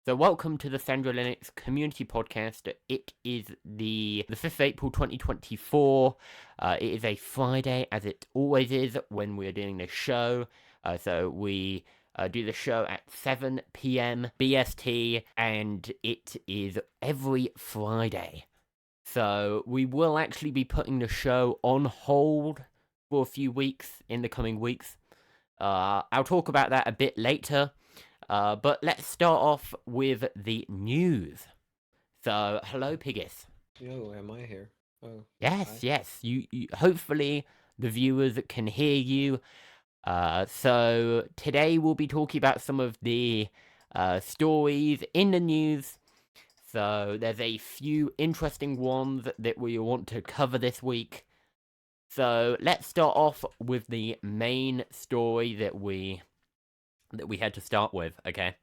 So welcome to the Sandro Linux Community Podcast. It is the 5th of April 2024. It is a Friday, as it always is when we're doing this show. So we do the show at 7 p.m. BST, and it is every Friday. So we will actually be putting the show on hold for a few weeks in the coming weeks. I'll talk about that a bit later. But let's start off with the news. So, hello, Piggis. Yo, am I here? Oh, Yes, hi. yes. You hopefully the viewers can hear you. So today we'll be talking about some of the stories in the news. So there's a few interesting ones that we want to cover this week. So let's start off with the main story that we had to start with, okay?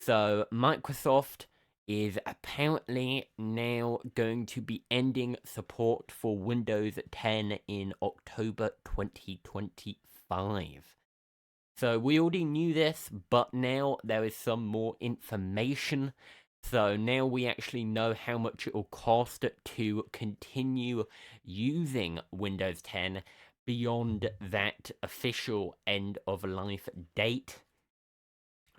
So Microsoft is apparently now going to be ending support for Windows 10 in October 2025. So we already knew this, but now there is some more information. So now we actually know how much it will cost to continue using Windows 10 beyond that official end of life date.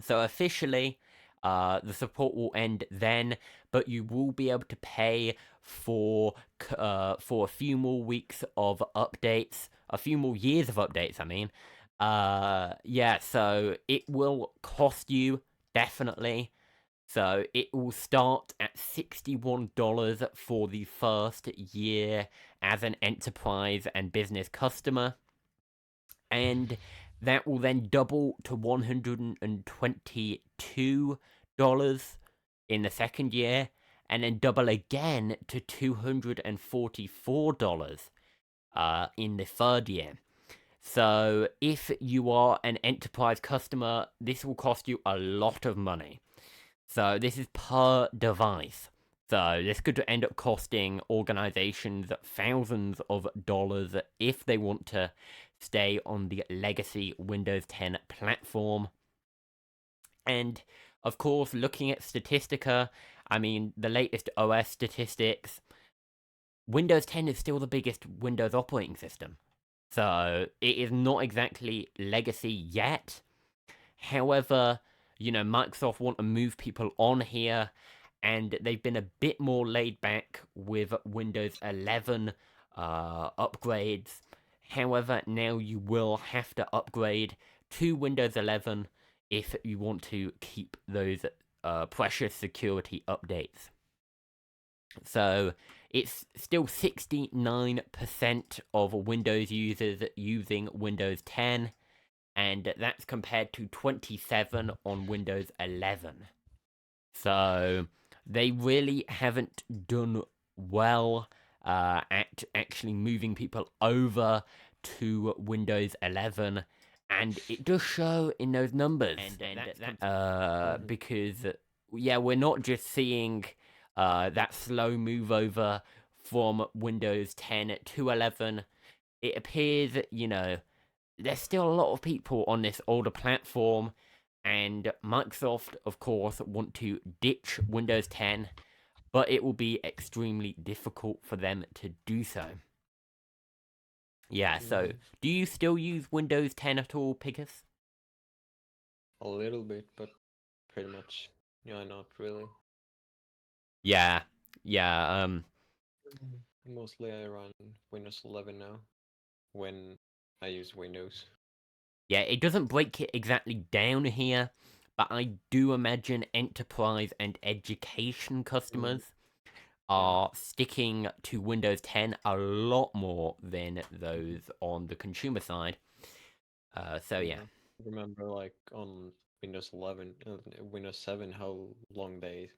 So officially, the support will end then, but you will be able to pay for a few more weeks of updates, a few more years of updates. I mean, yeah. So it will cost you definitely. So it will start at $61 for the first year as an enterprise and business customer, and that will then double to $122 in the second year, and then double again to $244 in the third year. So if you are an enterprise customer, this will cost you a lot of money. So this is per device. So this could end up costing organizations thousands of dollars if they want to stay on the legacy Windows 10 platform. And of course, looking at Statistica, I mean, the latest OS statistics, Windows 10 is still the biggest Windows operating system. So it is not exactly legacy yet. However, Microsoft want to move people on here, and they've been a bit more laid back with Windows 11 upgrades. However, now you will have to upgrade to Windows 11 if you want to keep those precious security updates. So it's still 69% of Windows users using Windows 10, and that's compared to 27 on Windows 11. So they really haven't done well at actually moving people over to Windows 11, and it does show in those numbers. Because yeah, we're not just seeing that slow move over from Windows 10 to 11. It appears, there's still a lot of people on this older platform, and Microsoft, of course, want to ditch Windows 10, but it will be extremely difficult for them to do so. Yeah, so do you still use Windows 10 at all, Pigus? A little bit, but pretty much, not really. Yeah, Mostly I run Windows 11 now when I use Windows. yeah, it doesn't break it exactly down here, but I do imagine enterprise and education customers are sticking to Windows 10 a lot more than those on the consumer side. So yeah. Remember, like on Windows 11, Windows 7, how long they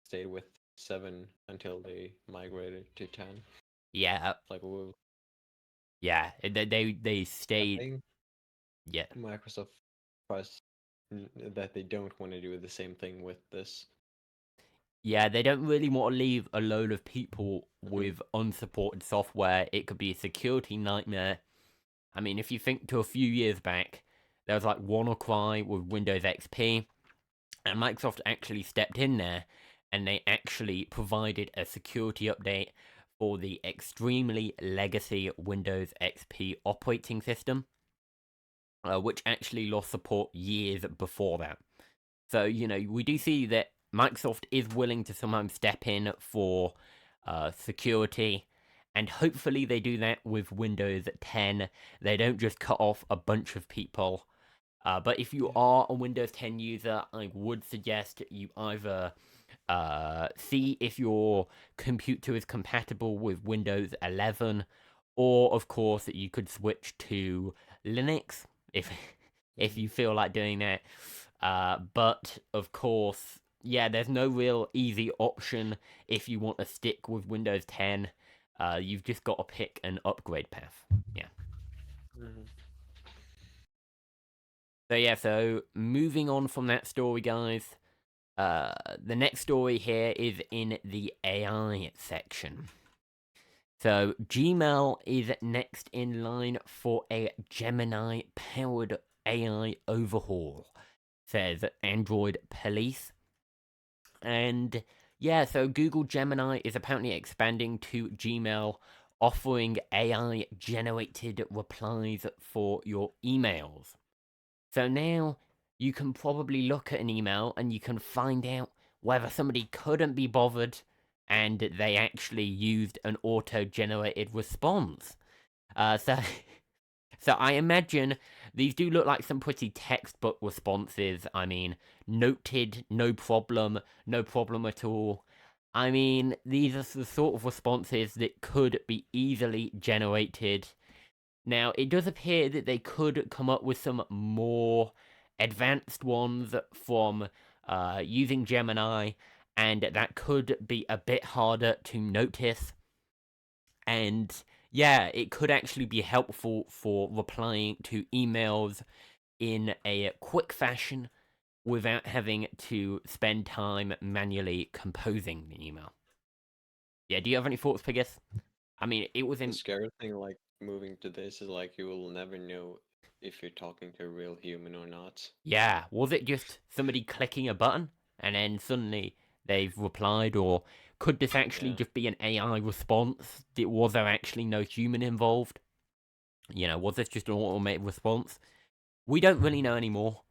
stayed with 7 until they migrated to 10. Yeah, Like, whoa. yeah, they I stayed. think Yeah, Microsoft tries that they don't want to do the same thing with this. yeah, they don't really want to leave a load of people with unsupported software. It could be a security nightmare. I mean, if you think to a few years back, there was like WannaCry with Windows XP. And Microsoft actually stepped in there and they actually provided a security update for the extremely legacy Windows XP operating system, which actually lost support years before that. So, we do see that Microsoft is willing to sometimes step in for security, and hopefully they do that with Windows 10. They don't just cut off a bunch of people. But if you are a Windows 10 user, I would suggest you either see if your computer is compatible with Windows 11, or of course you could switch to Linux if you feel like doing that. But of course, yeah, there's no real easy option if you want to stick with Windows 10. You've just got to pick an upgrade path. Yeah. Mm-hmm. So yeah, so moving on from that story, guys. The next story here is in the AI section. So Gmail is next in line for a Gemini-powered AI overhaul, says Android Police. And yeah, so Google Gemini is apparently expanding to Gmail, offering AI-generated replies for your emails. So now you can probably look at an email and you can find out whether somebody couldn't be bothered and they actually used an auto-generated response. So so I imagine these do look like some pretty textbook responses. I mean, noted, no problem at all. I mean, these are the sort of responses that could be easily generated. Now, it does appear that they could come up with some more advanced ones from using Gemini, and that could be a bit harder to notice. And yeah, it could actually be helpful for replying to emails in a quick fashion without having to spend time manually composing the email. Yeah, do you have any thoughts, Pigus? I mean, it was The in. scary thing, like moving to this, is like you will never know if you're talking to a real human or not. Yeah, was it just somebody clicking a button and then suddenly they've replied, or could this actually Yeah. just be an AI response? Was there actually no human involved? Was this just an automated response? We don't really know anymore.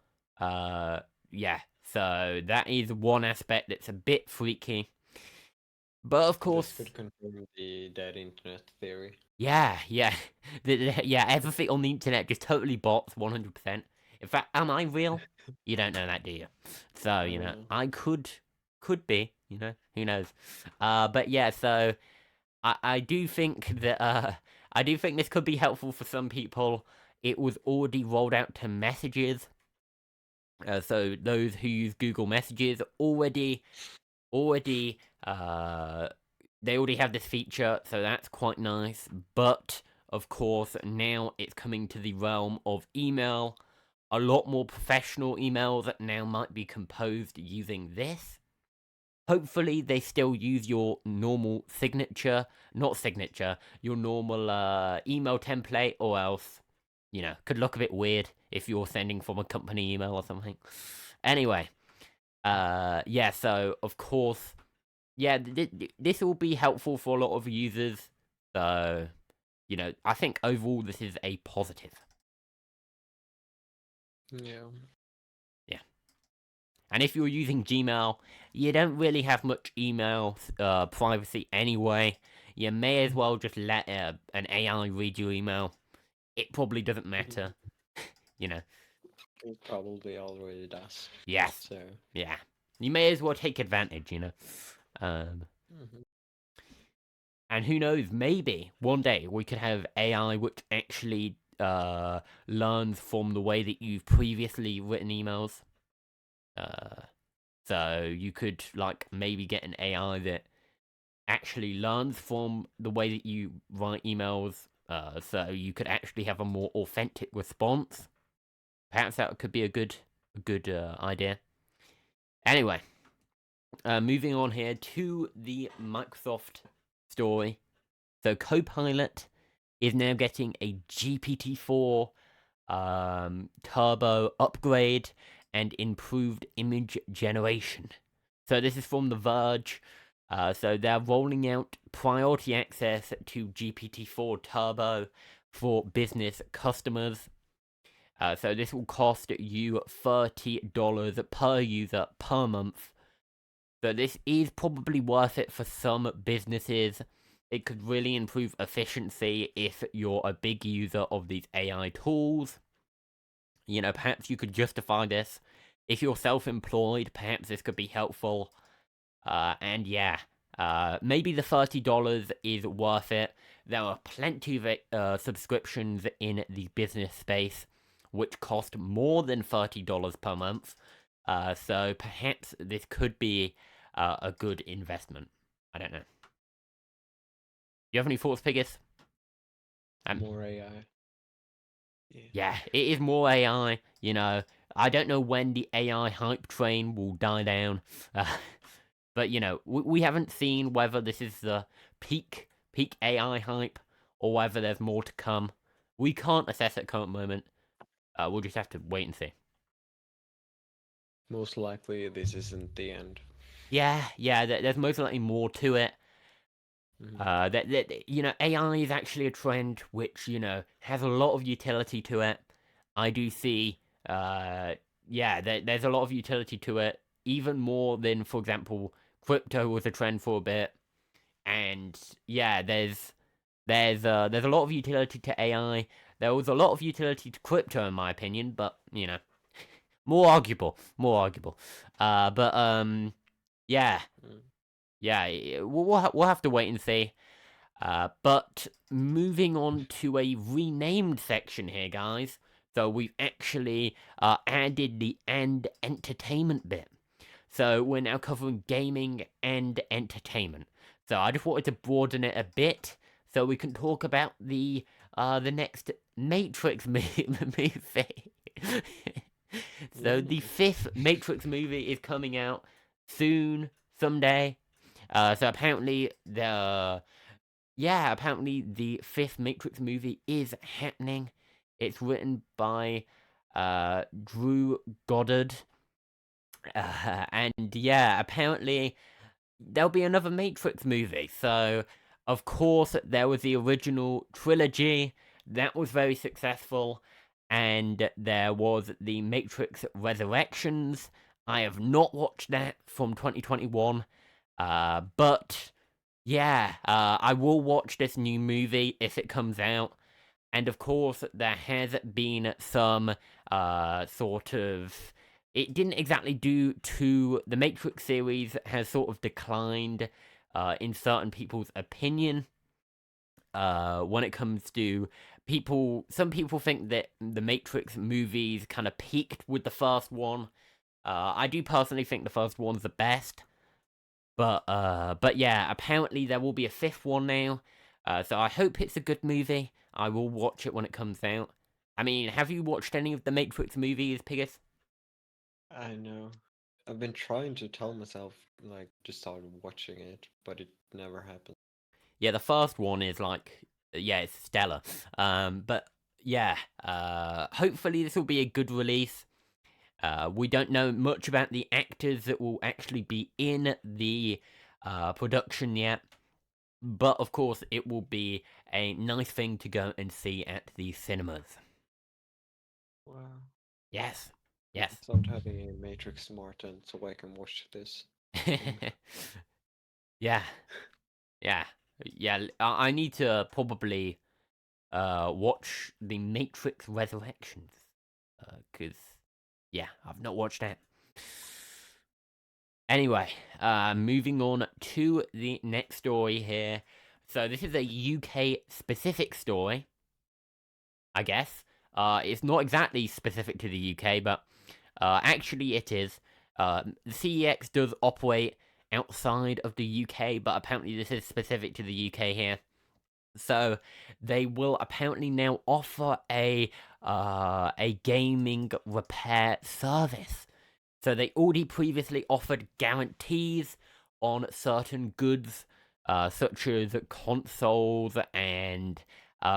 Yeah, so that is one aspect that's a bit freaky. But of This course, could confirm the dead internet theory. yeah, yeah, everything on the internet just totally bots, 100%. In fact, am I real? You don't know that, do you? So, I don't know. I could be, who knows? But yeah, so I do think that I do think this could be helpful for some people. It was already rolled out to messages. So those who use Google Messages already they already have this feature, so that's quite nice. But of course, now it's coming to the realm of email. A lot more professional emails that now might be composed using this. Hopefully, they still use your normal signature, not signature, your normal email template, or else, could look a bit weird if you're sending from a company email or something. Anyway, yeah, so of course, yeah, this will be helpful for a lot of users. So, I think overall this is a positive. Yeah. Yeah. And if you're using Gmail, you don't really have much email privacy anyway. You may as well just let an AI read your email. It probably doesn't matter, you know. It probably already does. Yes. So. Yeah. You may as well take advantage, Um, Mhm. and who knows, maybe one day we could have AI which actually learns from the way that you've previously written emails. So you could like maybe get an AI that actually learns from the way that you write emails. So you could actually have a more authentic response. Perhaps that could be a good idea. Anyway, moving on here to the Microsoft story. So Copilot is now getting a GPT-4 turbo upgrade, and improved image generation. So this is from The Verge. So they're rolling out priority access to GPT-4 Turbo for business customers. So this will cost you $30 per user per month. So this is probably worth it for some businesses. It could really improve efficiency if you're a big user of these AI tools. You know, perhaps you could justify this. If you're self-employed, perhaps this could be helpful. And yeah, maybe the $30 is worth it. There are plenty of subscriptions in the business space which cost more than $30 per month. So perhaps this could be a good investment. I don't know. You have any thoughts, Pigus? More AI. Yeah, it is more AI. You know, I don't know when the AI hype train will die down. But you know, we haven't seen whether this is the peak AI hype or whether there's more to come. We can't assess at current moment. We'll just have to wait and see. Most likely, this isn't the end. Yeah, there's most likely more to it. You know, AI is actually a trend which, you know, has a lot of utility to it. I do see, yeah, there's a lot of utility to it, even more than, for example, crypto was a trend for a bit. And yeah, there's a lot of utility to AI. There was a lot of utility to crypto, in my opinion, but you know, more arguable. But yeah, Mm. yeah, we'll have to wait and see. But moving on to a renamed section here, guys. So we've actually added the and entertainment bit. So we're now covering gaming and entertainment. So I just wanted to broaden it a bit so we can talk about the next Matrix movie. So the fifth Matrix movie is coming out soon, someday. So apparently apparently the fifth Matrix movie is happening. It's written by Drew Goddard. And yeah, apparently there'll be another Matrix movie. So, of course, there was the original trilogy that was very successful, and there was the Matrix Resurrections. I have not watched that from 2021, but yeah, I will watch this new movie if it comes out. And of course, there has been some sort of. It didn't exactly do to. The Matrix series has sort of declined in certain people's opinion when it comes to people. Some people think that the Matrix movies kind of peaked with the first one. I do personally think the first one's the best. But yeah, apparently there will be a fifth one now. So I hope it's a good movie. I will watch it when it comes out. I mean, have you watched any of the Matrix movies, Pigus? I know. I've been trying to tell myself, like, to start watching it, but it never happened. Yeah, the first one is like, yeah, it's stellar. But yeah, hopefully this will be a good release. We don't know much about the actors that will actually be in the production yet. But of course, it will be a nice thing to go and see at the cinemas. Wow. Yes. I Yes. don't have a Matrix Martin, so I can watch this. Yeah. Yeah. Yeah. I need to probably watch the Matrix Resurrections. Cause yeah, I've not watched that. Anyway, moving on to the next story here. So this is a UK specific story, I guess. It's not exactly specific to the UK, but actually it is. The CEX does operate outside of the UK, but apparently this is specific to the UK here. So they will apparently now offer a gaming repair service. So they already previously offered guarantees on certain goods, such as consoles and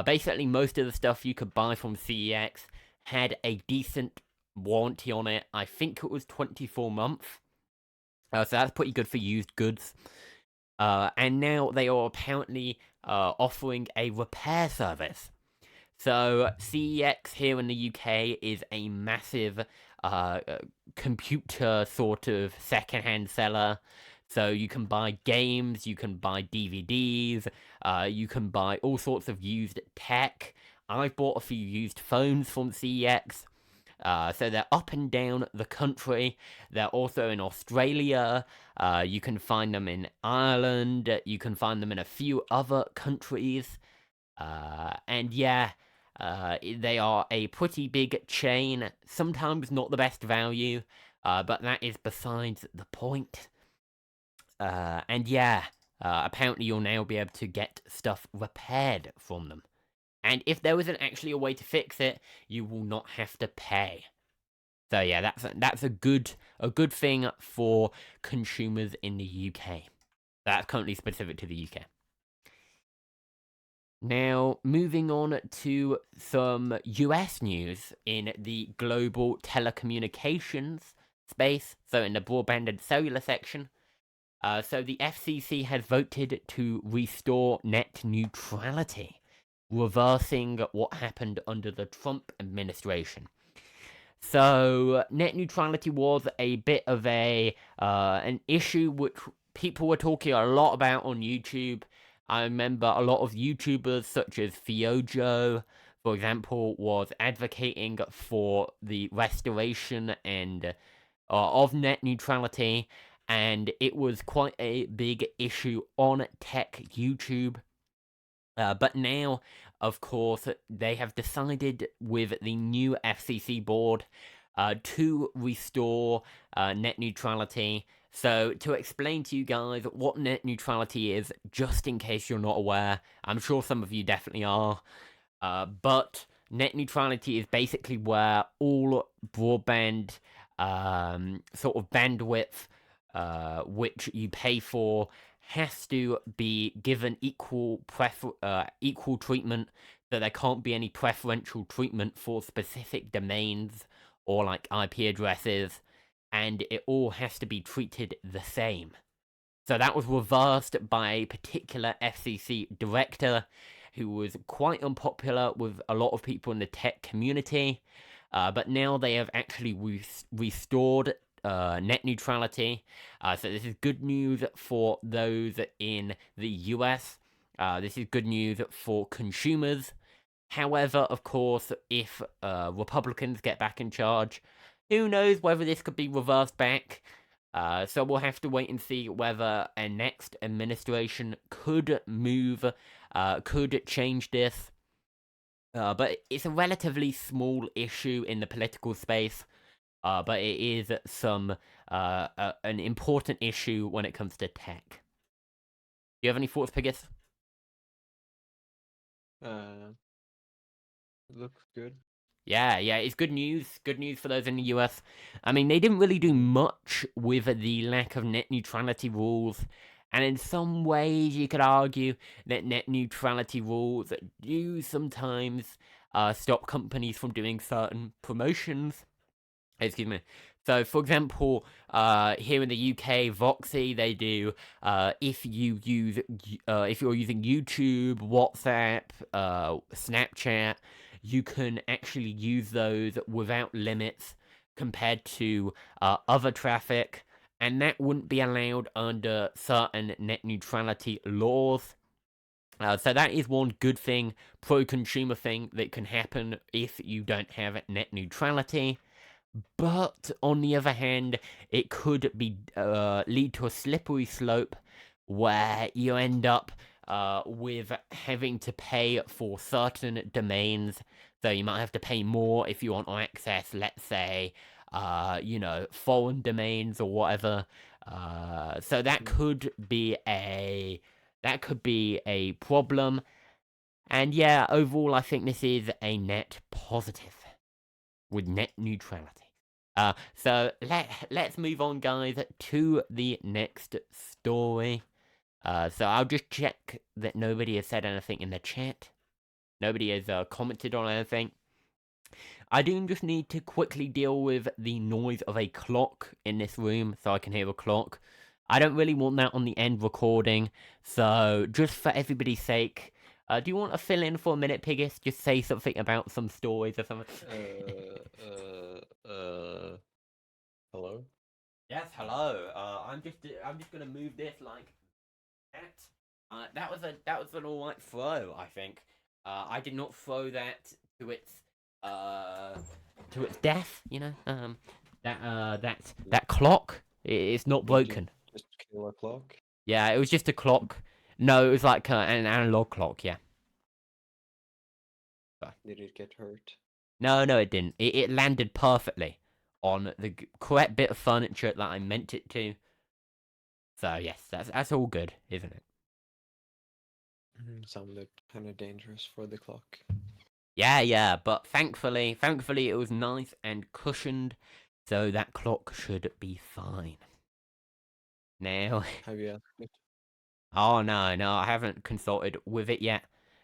basically most of the stuff you could buy from CEX had a decent warranty on it. I think it was 24 months. So that's pretty good for used goods. And now they are apparently offering a repair service. So CEX here in the UK is a massive computer sort of secondhand seller. So you can buy games, you can buy DVDs, you can buy all sorts of used tech. I've bought a few used phones from CEX. So they're up and down the country. They're also in Australia. You can find them in Ireland. You can find them in a few other countries. And yeah, they are a pretty big chain. Sometimes not the best value, but that is besides the point. And yeah, apparently you'll now be able to get stuff repaired from them. And if there isn't actually a way to fix it, you will not have to pay. So yeah, that's a good thing for consumers in the UK. That's currently specific to the UK. Now, moving on to some US news in the global telecommunications space, so in the broadband and cellular section. So the FCC has voted to restore net neutrality, reversing what happened under the Trump administration. So net neutrality was a bit of an issue which people were talking a lot about on YouTube. I remember a lot of YouTubers such as Fiojo, for example, was advocating for the restoration and of net neutrality, and it was quite a big issue on tech YouTube. But now, of course, they have decided with the new FCC board to restore net neutrality. So, to explain to you guys what net neutrality is, just in case you're not aware, I'm sure some of you definitely are. But net neutrality is basically where all broadband sort of bandwidth which you pay for has to be given equal treatment, so there can't be any preferential treatment for specific domains or like IP addresses, and it all has to be treated the same. So that was reversed by a particular FCC director who was quite unpopular with a lot of people in the tech community. But now they have actually restored net neutrality. So this is good news for those in the US. This is good news for consumers. However, of course, if Republicans get back in charge, who knows whether this could be reversed back. So we'll have to wait and see whether a next administration could could change this. But it's a relatively small issue in the political space. But it is an important issue when it comes to tech. Do you have any thoughts, Pigus? Looks good. Yeah, it's good news. Good news for those in the US. I mean, they didn't really do much with the lack of net neutrality rules. And in some ways, you could argue that net neutrality rules do sometimes stop companies from doing certain promotions. Excuse me. So, for example, here in the UK, Voxy, they do if you're using YouTube, WhatsApp, Snapchat, you can actually use those without limits compared to other traffic, and that wouldn't be allowed under certain net neutrality laws. So that is one good thing, pro-consumer thing that can happen if you don't have net neutrality. But on the other hand, it could be lead to a slippery slope where you end up with having to pay for certain domains. So you might have to pay more if you want to access, let's say, foreign domains or whatever. So that could be a problem. And yeah, overall, I think this is a net positive with net neutrality. So let's move on, guys, to the next story. So I'll just check that nobody has said anything in the chat. Nobody has commented on anything. I do just need to quickly deal with the noise of a clock in this room so I can hear a clock. I don't really want that on the end recording, so just for everybody's sake, do you want to fill in for a minute, Piggis? Just say something about some stories or something. Hello? Yes, hello. I'm just gonna move this like that. That was an alright throw, I think. I did not throw that to its death, you know. That clock, it's not Did you broken. just kill a clock? Yeah, it was just a clock. No, it was like an analog clock. Yeah. Did it get hurt? No, it didn't. It landed perfectly on the correct bit of furniture that I meant it to. So yes, that's all good, isn't it? Sounded kind of dangerous for the clock. Yeah, but thankfully it was nice and cushioned, so that clock should be fine. Now, Have you asked it? oh no, I haven't consulted with it yet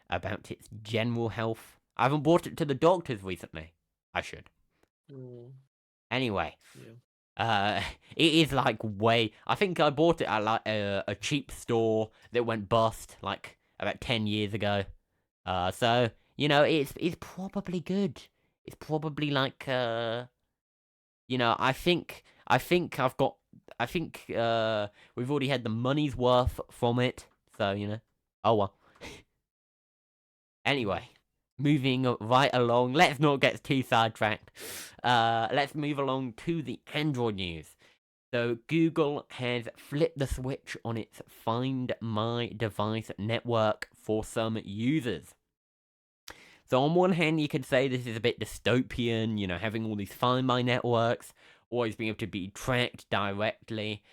about its general health. I haven't brought it to the doctors recently. I should. Anyway, Yeah. it is like way. I think I bought it at like a cheap store that went bust like about 10 years ago. So you know it's probably good. It's probably like you know I've got I think we've already had the money's worth from it. So you know, oh well. Anyway, moving right along. Let's not get too sidetracked. Let's move along to the Android news. So Google has flipped the switch on its Find My Device network for some users. So on one hand, you could say this is a bit dystopian, you know, having all these Find My networks, always being able to be tracked directly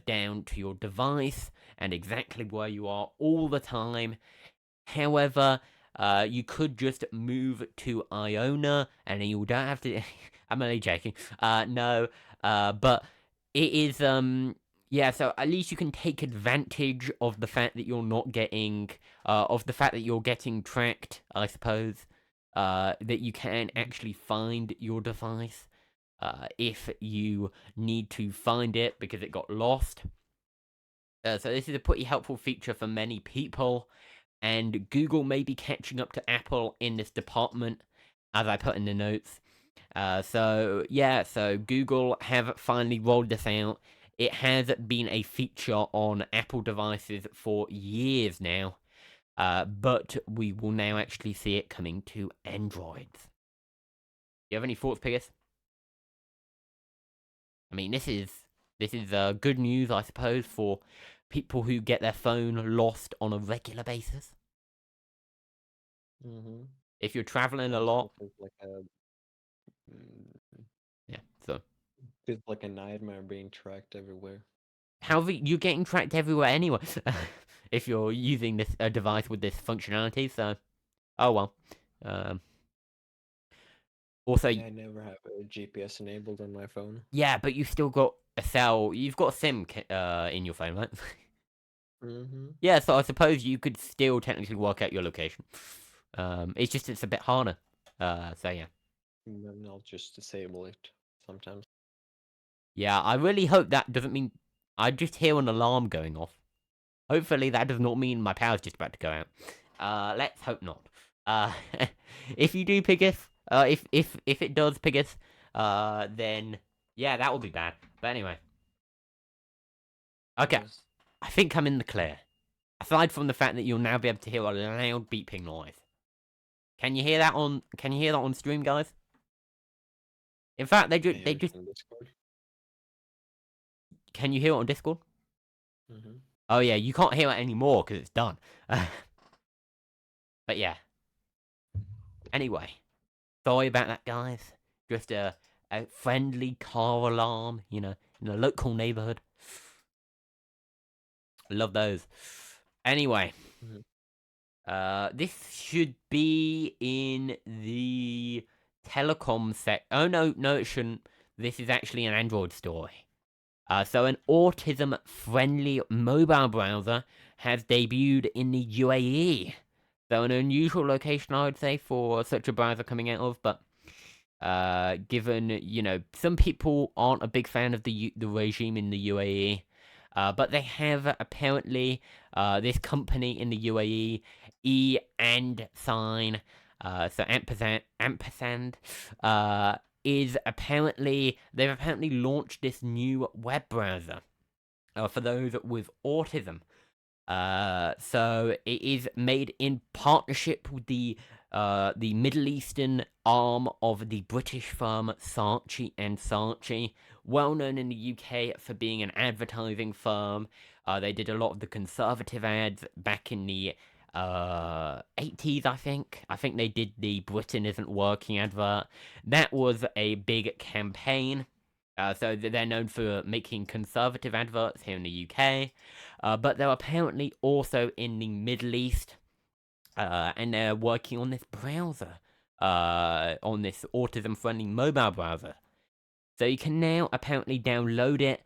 down to your device and exactly where you are all the time. However, you could just move to Iona, and you don't have to. I'm only joking. No, but it is yeah. So at least you can take advantage of the fact that you're not getting of the fact that you're getting tracked. I suppose that you can actually find your device if you need to find it because it got lost. So this is a pretty helpful feature for many people. And Google may be catching up to Apple in this department, as I put in the notes. So Google have finally rolled this out. It has been a feature on Apple devices for years now, but we will now actually see it coming to Androids. Do you have any thoughts, Piers? I mean, this is good news, I suppose, for people who get their phone lost on a regular basis. If you're traveling a lot, like a yeah. So it's like a nightmare being tracked everywhere. however, you're getting tracked everywhere anyway. If you're using this device with this functionality, so oh well. Also, I never have a GPS enabled on my phone. yeah, but you've still got a cell. You've got a SIM in your phone, right? Yeah, so I suppose you could still technically work out your location. It's just it's a bit harder. So yeah. Then I'll just disable it sometimes. Yeah, I really hope that doesn't mean I just hear an alarm going off. Hopefully that does not mean my power's just about to go out. Let's hope not. If you do, Piggis, if it does, Piggis, then yeah, that will be bad. But anyway. Okay, Yes. I think I'm in the clear. Aside from the fact that you'll now be able to hear a loud beeping noise. Can you hear that on stream, guys? In fact, they just Discord. Can you hear it on Discord? Oh yeah, you can't hear it anymore because it's done. But yeah. Anyway, sorry about that, guys. Just a friendly car alarm, you know, in a local neighborhood. Love those. Anyway, this should be in the telecom Oh no, it shouldn't. This is actually an Android story. So an autism-friendly mobile browser has debuted in the UAE. So an unusual location, I would say, for such a browser coming out of, but Given some people aren't a big fan of the regime in the UAE, but they have apparently this company in the UAE, and sign, so ampersand, is apparently they've apparently launched this new web browser for those with autism. So it is made in partnership with the Middle Eastern arm of the British firm Saatchi and Saatchi, well known in the UK for being an advertising firm. They did a lot of the conservative ads back in the 80s, I think. I think they did the Britain Isn't Working advert. That was a big campaign. So they're known for making conservative adverts here in the UK. But they're apparently also in the Middle East, and they're working on this browser, on this autism-friendly mobile browser. So you can now apparently download it.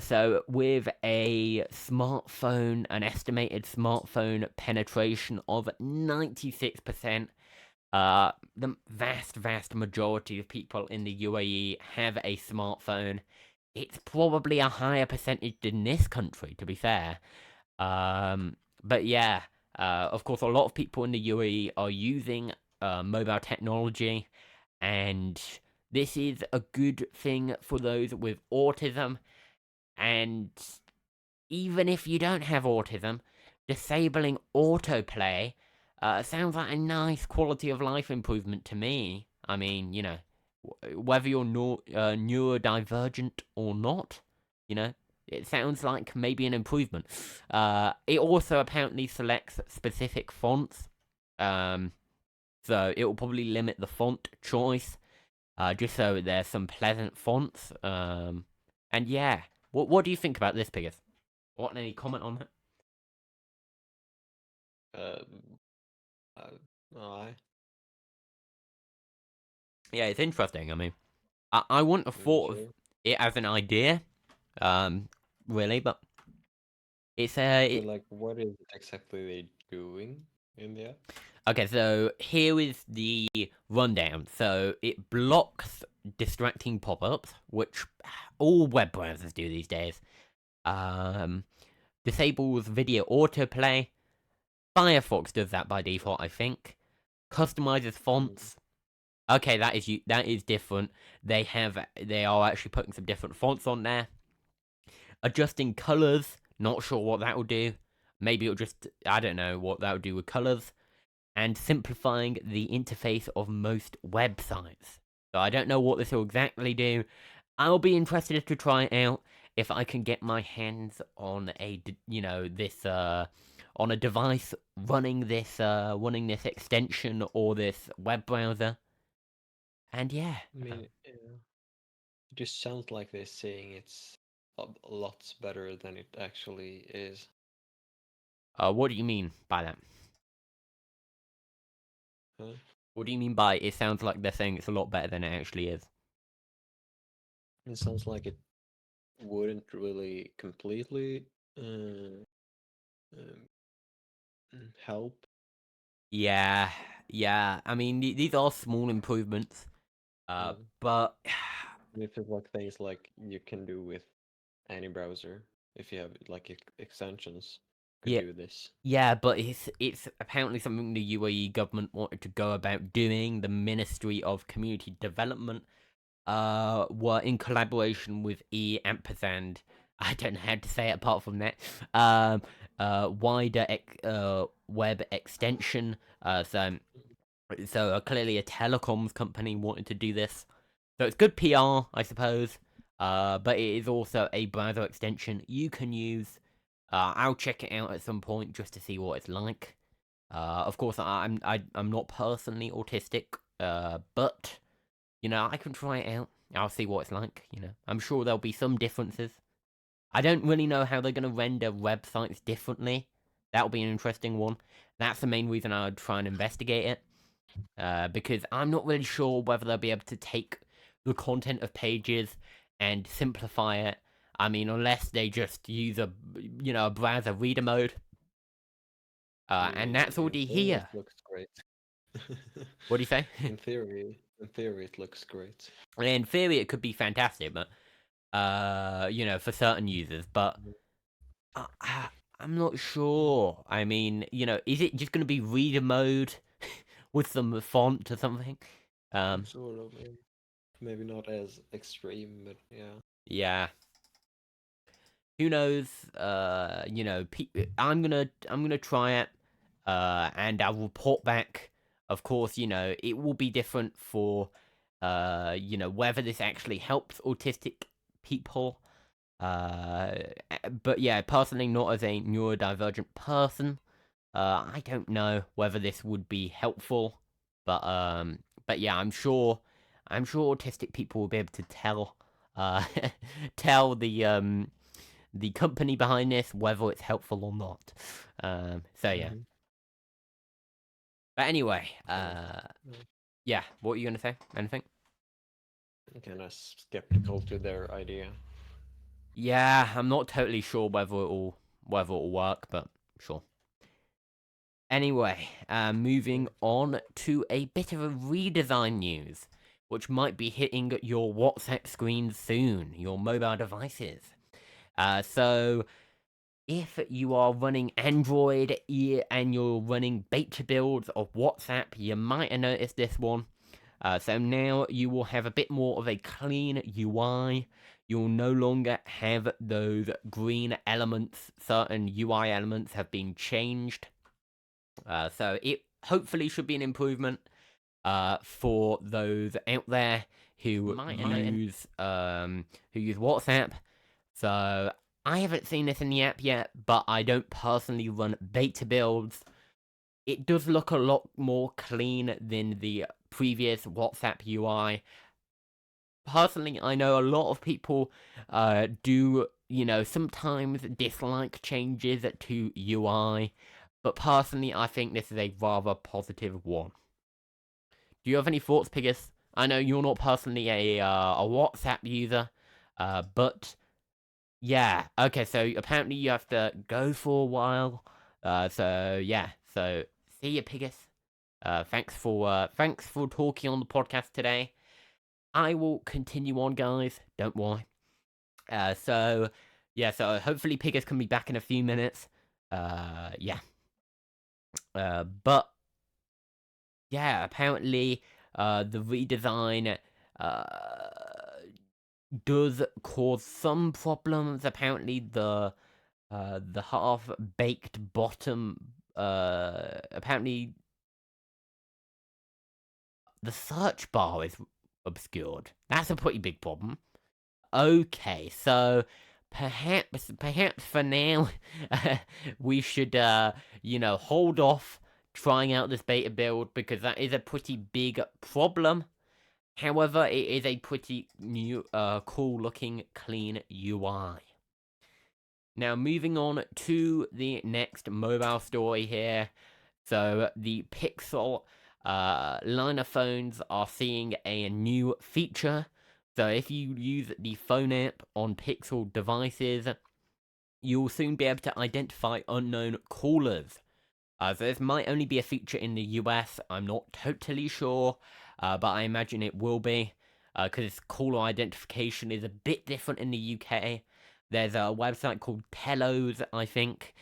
So with a smartphone, an estimated smartphone penetration of 96%, the vast majority of people in the UAE have a smartphone. It's probably a higher percentage than this country, to be fair. But yeah, of course, a lot of people in the UAE are using mobile technology, and this is a good thing for those with autism. And even if you don't have autism, disabling autoplay sounds like a nice quality of life improvement to me. I mean, whether you're neurodivergent or not, it sounds like maybe an improvement. It also apparently selects specific fonts, so it will probably limit the font choice, just so there's some pleasant fonts. And yeah, what do you think about this, Piggers? What, any comment on that? Uh, I, Yeah, it's interesting. I mean, I wouldn't have thought of sure. it as an idea, um, really, but it's But like, what is it exactly they doing in the app? okay. So here is the rundown. So it blocks distracting pop-ups, which all web browsers do these days. Um, Disables video autoplay. Firefox does that by default, I think. Customizes Mm. fonts. Okay, that is different. They are actually putting some different fonts on there. Adjusting colors, not sure what that will do. Maybe it'll just, I don't know what that will do with colors. And simplifying the interface of most websites. So I don't know what this will exactly do. I'll be interested to try it out if I can get my hands on on a device running this extension or this web browser. And yeah. I mean, it just sounds like they're saying it's lots better than it actually is. What do you mean by that? Huh? What do you mean by it sounds like they're saying it's a lot better than it actually is? It sounds like it wouldn't really completely um, help. Yeah, yeah. I mean, these are small improvements, Mm. but If it's like things like you can do with any browser, if you have like extensions, could yeah, do this. yeah. But it's apparently something the UAE government wanted to go about doing. The Ministry of Community Development, were in collaboration with ampersand. I don't know how to say it apart from that. Wider web extension. So clearly a telecoms company wanted to do this. So it's good PR, I suppose. But it is also a browser extension you can use. I'll check it out at some point just to see what it's like. Of course, I'm not personally autistic, but I can try it out. I'll see what it's like. I'm sure there'll be some differences. I don't really know how they're gonna render websites differently. That'll be an interesting one. That's the main reason I would try and investigate it. Because I'm not really sure whether they'll be able to take the content of pages and simplify it. I mean, unless they just use a browser reader mode, I and mean, that's in already theory, it here. looks great. What do you say? In theory. In theory, it looks great. In theory, it could be fantastic, but for certain users. But I'm not sure. I mean, is it just going to be reader mode with some font or something? Sort of. Maybe not as extreme, but yeah. Yeah. Who knows? I'm gonna try it, and I'll report back. Of course, it will be different for, whether this actually helps autistic people. But yeah, personally, not as a neurodivergent person, I don't know whether this would be helpful. But yeah, I'm sure autistic people will be able to tell, tell the company behind this whether it's helpful or not. So yeah. Mm-hmm. But anyway, Yeah. yeah. What are you gonna say? Anything? Kind of skeptical to their idea. Yeah, I'm not totally sure whether it'll work, but sure. Anyway, moving on to a bit of a redesign news, which might be hitting your WhatsApp screen soon, your mobile devices. So if you are running Android and you're running beta builds of WhatsApp, you might have noticed this one. So now you will have a bit more of a clean UI. You'll no longer have those green elements. Certain UI elements have been changed. So it hopefully should be an improvement for those out there who use WhatsApp. So I haven't seen this in the app yet, but I don't personally run beta builds. It does look a lot more clean than the previous WhatsApp UI. Personally, I know a lot of people do, sometimes dislike changes to UI, but personally, I think this is a rather positive one. Do you have any thoughts, Pigus? I know you're not personally a WhatsApp user, but yeah. Okay, so apparently you have to go for a while. So yeah. So see you, Pigus. Thanks for talking on the podcast today. I will continue on, guys. Don't worry. So yeah. So hopefully Pigus can be back in a few minutes. Yeah. But yeah. Apparently, the redesign does cause some problems. Apparently, the half baked bottom. Apparently, the search bar is obscured. That's a pretty big problem. Okay, so perhaps for now, we should hold off trying out this beta build because that is a pretty big problem. However, it is a pretty new, cool looking, clean UI. Now, moving on to the next mobile story here. So, the Pixel line of phones are seeing a new feature. So, if you use the phone app on Pixel devices, you'll soon be able to identify unknown callers. So, this might only be a feature in the US. I'm not totally sure, but I imagine it will be. Because caller identification is a bit different in the UK. There's a website called Telos, I think,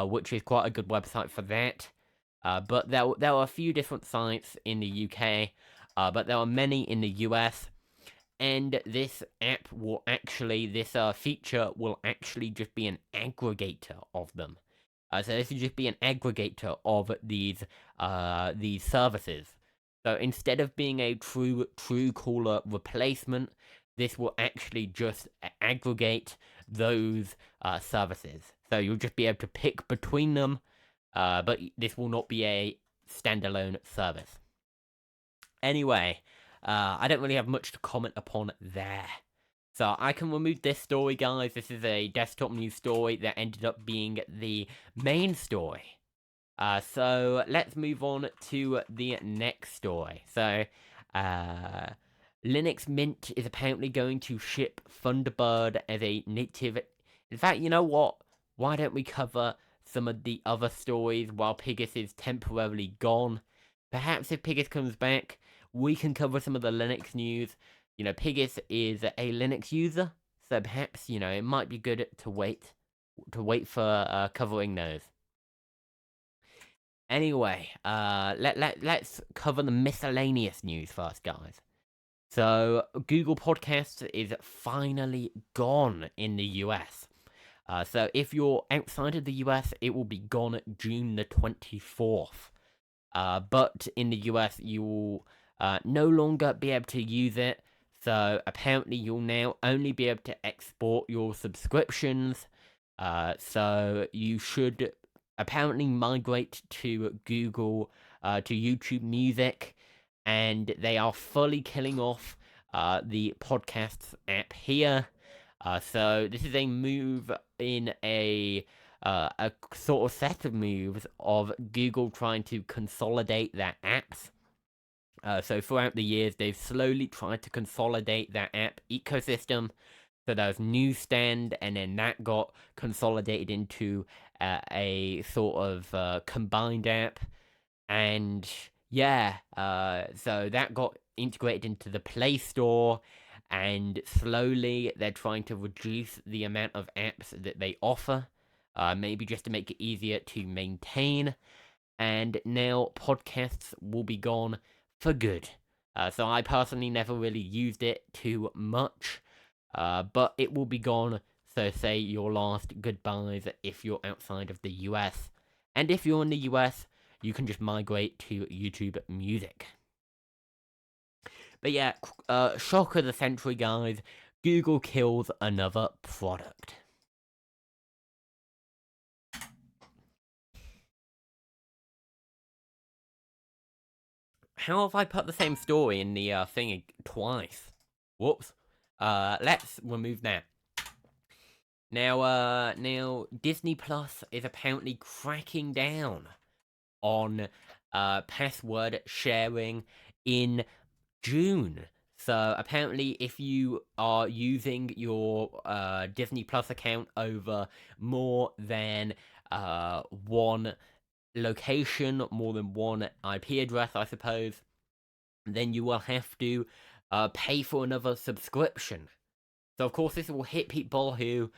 which is quite a good website for that. But there are a few different sites in the UK, but there are many in the US. And this app will this feature will actually just be an aggregator of them. So this will just be an aggregator of these services. So instead of being a true caller replacement, this will actually just aggregate those services. So you'll just be able to pick between them, but this will not be a standalone service. Anyway, I don't really have much to comment upon there. So I can remove this story, guys. This is a desktop news story that ended up being the main story. So let's move on to the next story. So, Linux Mint is apparently going to ship Thunderbird as a native. In fact, you know what? Why don't we cover some of the other stories while Pigus is temporarily gone? Perhaps if Pigus comes back, we can cover some of the Linux news. Pigis is a Linux user, so perhaps it might be good to wait for covering those. Anyway, let's cover the miscellaneous news first, guys. So, Google Podcasts is finally gone in the US. So, if you're outside of the US, it will be gone June the 24th. But in the US, you will no longer be able to use it. So, apparently, you'll now only be able to export your subscriptions. So, you should apparently migrate to Google, to YouTube Music, and they are fully killing off the podcasts app here. So this is a move in a sort of set of moves of Google trying to consolidate their apps. So throughout the years, they've slowly tried to consolidate their app ecosystem. So there was Newsstand, and then that got consolidated into a sort of combined app. And yeah, so that got integrated into the Play Store, and slowly they're trying to reduce the amount of apps that they offer, maybe just to make it easier to maintain. And now podcasts will be gone for good. So I personally never really used it too much, but it will be gone. So say your last goodbyes if you're outside of the US. And if you're in the US, you can just migrate to YouTube Music. But yeah, shock of the century, guys. Google kills another product. How have I put the same story in the thing twice? Whoops. Let's remove that. Now Disney Plus is apparently cracking down on password sharing in June. So apparently, if you are using your Disney Plus account over more than one location, more than one IP address, I suppose, then you will have to pay for another subscription. So of course this will hit people who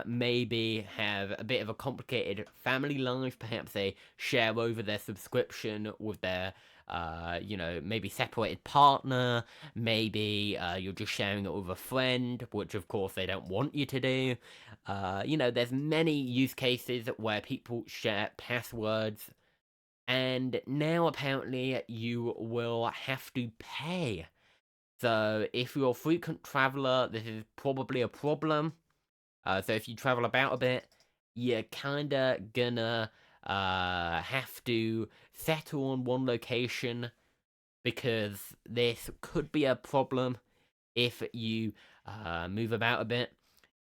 maybe have a bit of a complicated family life. Perhaps they share over their subscription with their, maybe separated partner. Maybe you're just sharing it with a friend, which of course they don't want you to do. There's many use cases where people share passwords. And now apparently you will have to pay. So if you're a frequent traveler, this is probably a problem. So if you travel about a bit, you're kinda gonna have to settle on one location, because this could be a problem if you move about a bit.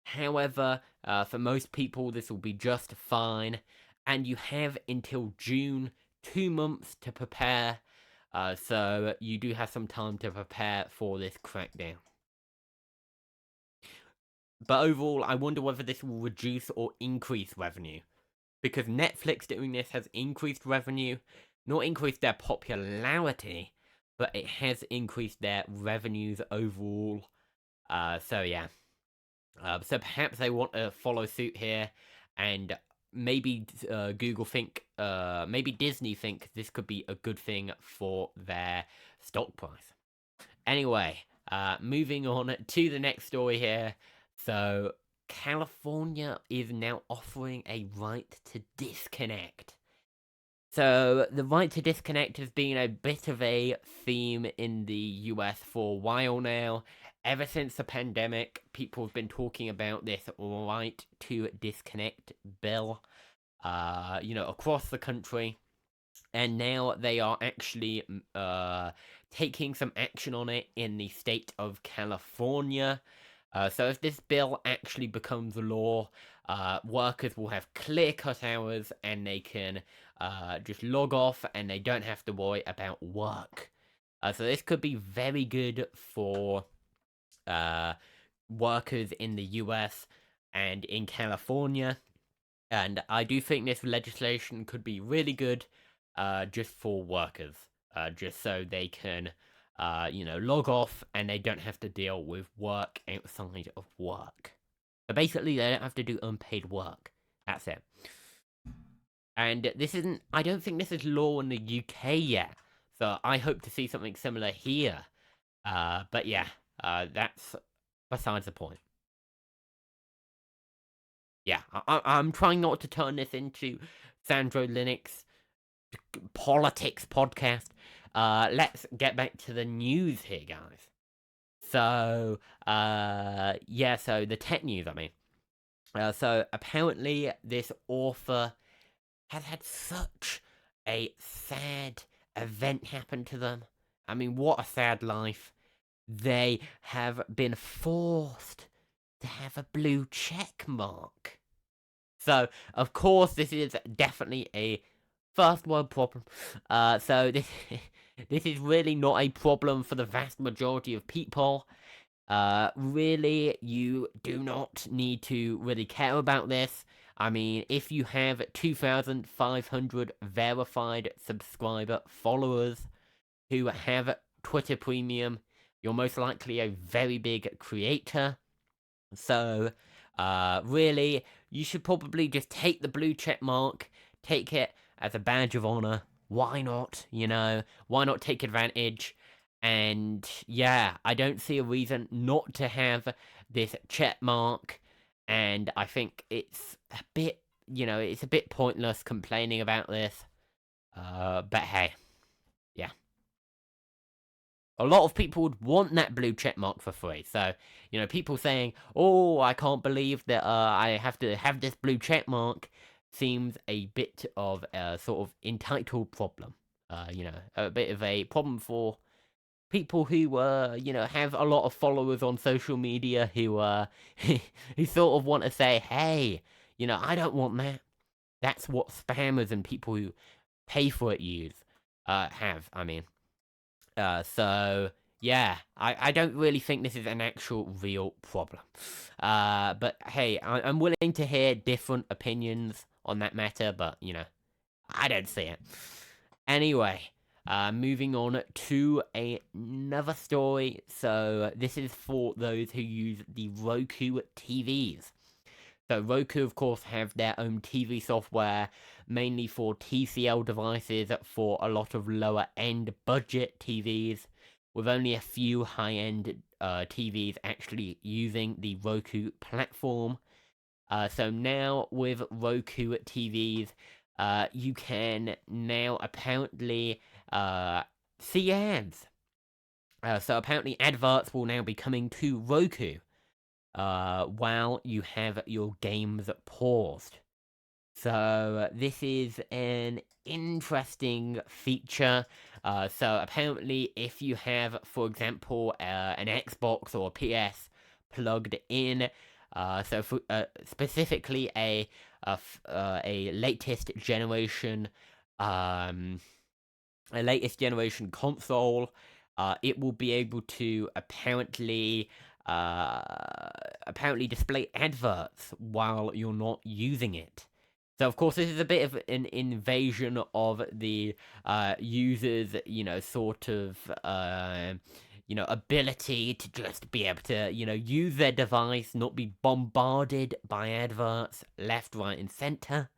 However, for most people, this will be just fine, and you have until June, 2 months to prepare. So you do have some time to prepare for this crackdown. But overall, I wonder whether this will reduce or increase revenue. Because Netflix doing this has increased revenue, not increased their popularity, but it has increased their revenues overall. So yeah. So perhaps they want to follow suit here, and maybe maybe Disney think this could be a good thing for their stock price. Anyway, moving on to the next story here. So, California is now offering a right to disconnect. So, the right to disconnect has been a bit of a theme in the US for a while now. Ever since the pandemic, people have been talking about this right to disconnect bill, across the country. And now they are actually taking some action on it in the state of California. So if this bill actually becomes law, workers will have clear-cut hours, and they can just log off, and they don't have to worry about work. So this could be very good for workers in the US and in California. And I do think this legislation could be really good just for workers. Just so they can log off and they don't have to deal with work outside of work. But basically, they don't have to do unpaid work. That's it. And this isn't, I don't think this is law in the UK yet. So I hope to see something similar here. But yeah, that's besides the point. Yeah, I'm trying not to turn this into Sandro Linux politics podcast. Let's get back to the news here, guys. So, yeah, so the tech news, I mean. So apparently this author has had such a sad event happen to them. I mean, what a sad life. They have been forced to have a blue check mark. So, of course, this is definitely a first world problem. So this this is really not a problem for the vast majority of people. Really, you do not need to really care about this. I mean, if you have 2,500 verified subscriber followers who have Twitter Premium, you're most likely a very big creator. So, really, you should probably just take the blue check mark, take it as a badge of honor. Why not? Why not take advantage? And yeah, I don't see a reason not to have this check mark. And I think it's a bit, it's a bit pointless complaining about this. But hey, yeah. A lot of people would want that blue check mark for free. So, people saying, oh, I can't believe that I have to have this blue check mark seems a bit of a sort of entitled problem. A bit of a problem for people who, have a lot of followers on social media who, who sort of want to say, hey, I don't want that. That's what spammers and people who pay for it have, I mean. So yeah, I don't really think this is an actual real problem. But hey, I'm willing to hear different opinions on that matter, but I don't see it. Anyway, moving on to another story. So this is for those who use the Roku TVs. So Roku, of course, have their own TV software, mainly for TCL devices for a lot of lower-end budget TVs, with only a few high-end TVs actually using the Roku platform. So now with Roku TVs, you can now apparently see ads. So apparently adverts will now be coming to Roku while you have your games paused. So this is an interesting feature. So apparently, if you have, for example, an Xbox or a PS plugged in, so for, specifically a latest generation, console, it will be able to apparently display adverts while you're not using it. So of course this is a bit of an invasion of the users, sort of ability to just be able to, use their device, not be bombarded by adverts left, right, and center.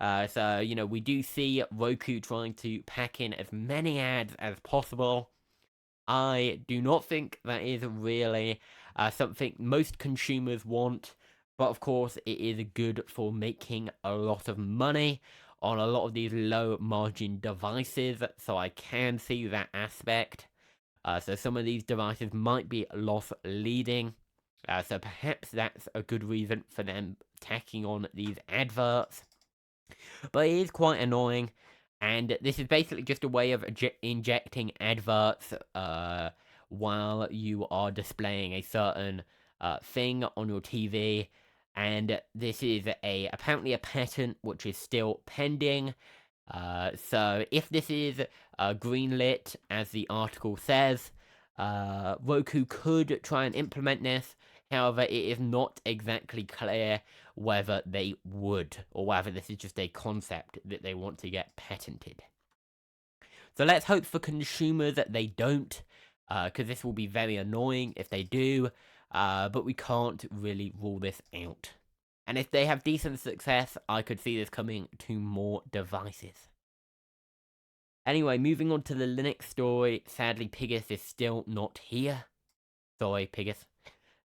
So, we do see Roku trying to pack in as many ads as possible. I do not think that is really something most consumers want, but of course it is good for making a lot of money on a lot of these low margin devices, so I can see that aspect. So some of these devices might be loss leading, so perhaps that's a good reason for them tacking on these adverts. But it is quite annoying, and this is basically just a way of injecting adverts while you are displaying a certain thing on your TV. And this is apparently a patent which is still pending. So if this is greenlit, as the article says, Roku could try and implement this. However, it is not exactly clear whether they would, or whether this is just a concept that they want to get patented. So let's hope for consumers that they don't, because this will be very annoying if they do, but we can't really rule this out. And if they have decent success, I could see this coming to more devices. Anyway, moving on to the Linux story. Sadly, Pigus is still not here. Sorry, Pigus.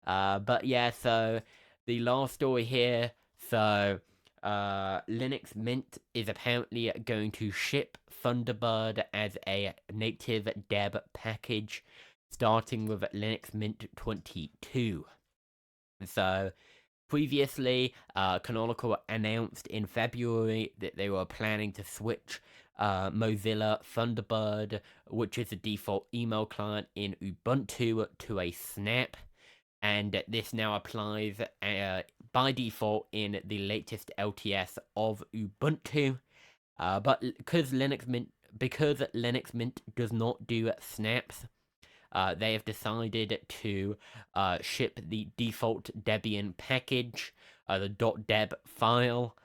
But yeah, so the last story here. So, Linux Mint is apparently going to ship Thunderbird as a native deb package, starting with Linux Mint 22. So, previously, Canonical announced in February that they were planning to switch Mozilla Thunderbird, which is the default email client in Ubuntu, to a Snap. And this now applies by default in the latest LTS of Ubuntu. But because Linux Mint does not do snaps, they have decided to ship the default Debian package, the .deb file.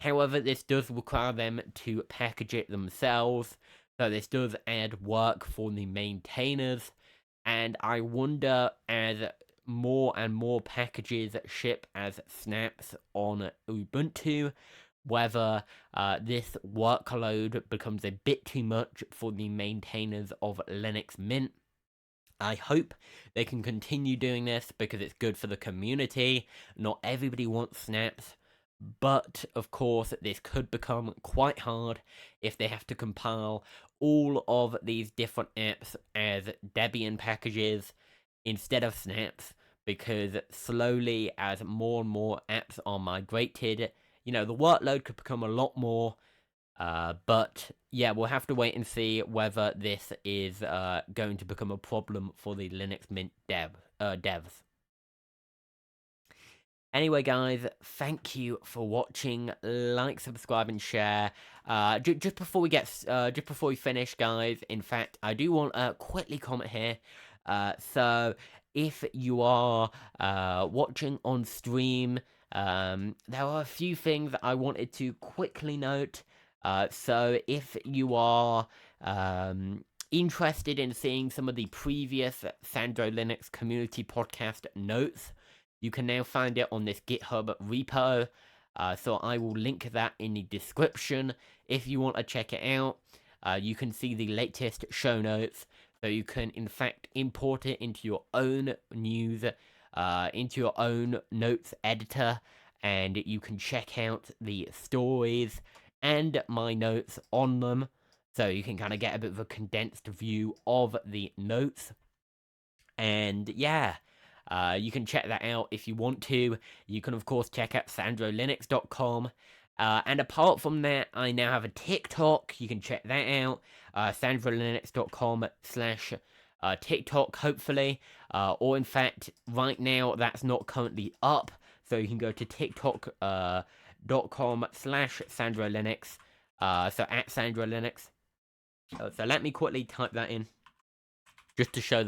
However, this does require them to package it themselves, so this does add work for the maintainers. And I wonder, as more and more packages ship as snaps on Ubuntu, whether this workload becomes a bit too much for the maintainers of Linux Mint. I hope they can continue doing this because it's good for the community. Not everybody wants snaps, but of course this could become quite hard if they have to compile all of these different apps as Debian packages instead of snaps, because slowly, as more and more apps are migrated, the workload could become a lot more. But yeah, we'll have to wait and see whether this is going to become a problem for the Linux Mint devs. Anyway, guys, thank you for watching. Like, subscribe, and share. Just before we finish, guys. In fact, I do want to quickly comment here. So, if you are watching on stream, there are a few things that I wanted to quickly note. So, if you are interested in seeing some of the previous Sandro Linux community podcast notes, you can now find it on this GitHub repo. So I will link that in the description if you want to check it out. You can see the latest show notes, so you can in fact import it into your own news, into your own notes editor, and you can check out the stories and my notes on them. So you can kind of get a bit of a condensed view of the notes. And yeah, you can check that out if you want to. You can, of course, check out sandrolinux.com. And apart from that, I now have a TikTok. You can check that out. sandrolinux.com/TikTok, hopefully. Or, in fact, right now, that's not currently up. So you can go to tiktok.com/SandroLinux. So at SandroLinux. So let me quickly type that in, just to show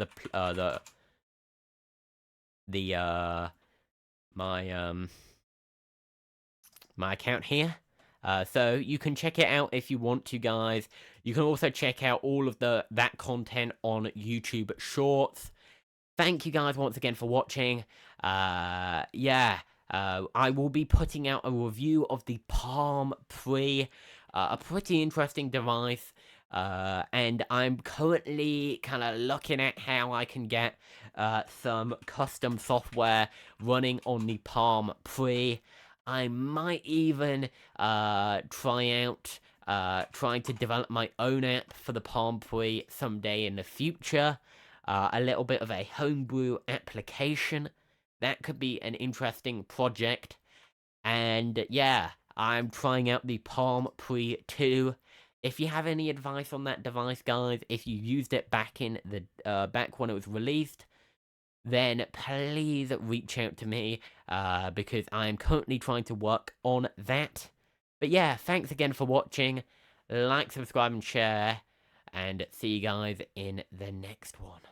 my account here. So you can check it out if you want to, guys. You can also check out all of that content on YouTube Shorts. Thank you guys once again for watching. Yeah, I will be putting out a review of the Palm Pre, a pretty interesting device. And I'm currently kind of looking at how I can get some custom software running on the Palm Pre. I might even trying to develop my own app for the Palm Pre someday in the future. A little bit of a homebrew application. That could be an interesting project. And yeah, I'm trying out the Palm Pre 2. If you have any advice on that device, guys, if you used it back in the back when it was released, then please reach out to me, because I am currently trying to work on that. But yeah, thanks again for watching. Like, subscribe, and share, and see you guys in the next one.